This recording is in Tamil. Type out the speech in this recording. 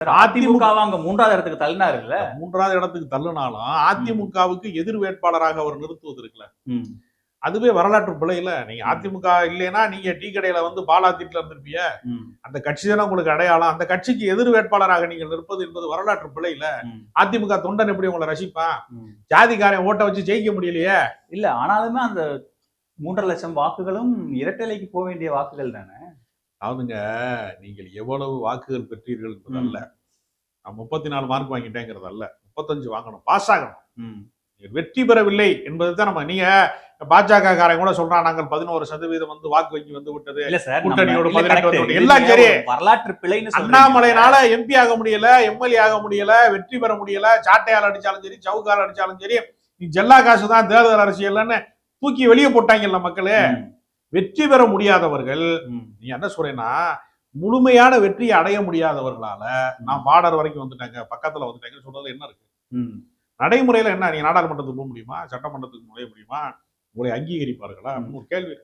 அதிமுகவை அங்க 3வது இடத்துக்கு தள்ளினாரு இல்ல, 3வது இடத்துக்கு தள்ளுனாலும் அதிமுகவுக்கு எதிர் வேட்பாளராக அவர் நிறுத்துவது இருக்குல்ல, அதுவே வரலாற்று பிழை இல்ல. நீங்க அதிமுக இல்லைன்னா நீங்க டீ கடையில வந்து பாலா திட்டுல இருந்திருப்பீங்க. அந்த கட்சி தானே உங்களுக்கு அடையாளம். அந்த கட்சிக்கு எதிர் வேட்பாளராக நீங்கள் நிற்பது என்பது வரலாற்று பிழை இல்ல. அதிமுக தொண்டன் எப்படி உங்களை ரசிப்பான்? ஜாதிக்காரன் ஓட்ட வச்சு ஜெயிக்க முடியலையே. இல்ல ஆனாலுமே அந்த 3.5 லட்சம் வாக்குகளும் இரட்டைலைக்கு போக வேண்டிய வாக்குகள் தானே. அதாவதுங்க, நீங்கள் எவ்வளவு வாக்குகள் பெற்றீர்கள் என்பதல்ல, நான் 34 மார்க் வாங்கிட்டேங்கிறது அல்ல, 35 வாங்கணும், பாஸ் ஆகணும். வெற்றி பெறவில்லை என்பது தான் நம்ம. நீங்க பாஜக காரங்க கூட சொல்றான், நாங்கள் 11% வந்து வாக்கு வங்கி வந்து விட்டது, கூட்டணியோட 18 எல்லாம் சரி. வரலாற்று பிழைன்னு அண்ணாமலைனால எம்பி ஆக முடியல, எம்எல்ஏ ஆக முடியல, வெற்றி பெற முடியல, சாட்டையால் அடிச்சாலும் சரி, சவுக்கால் அடிச்சாலும் சரி, நீ ஜெல்லா காசு தான் தேர்தல் அரசியல்னு தூக்கி வெளியே போட்டாங்கல்ல மக்களே. வெற்றி பெற முடியாதவர்கள், நீ என்ன சொல்றேன்னா முழுமையான வெற்றியை அடைய முடியாதவர்களால நான் பார்டர் வரைக்கும் வந்துட்டாங்க, பக்கத்துல வந்துட்டாங்க சொல்றதுல என்ன இருக்கு? நடைமுறையில என்ன, நீங்க நாடாளுமன்றத்துக்கு போக முடியுமா? சட்டமன்றத்துக்கு நுழைய முடியுமா? உங்களை அங்கீகரிப்பார்களா? ஒரு கேள்வி.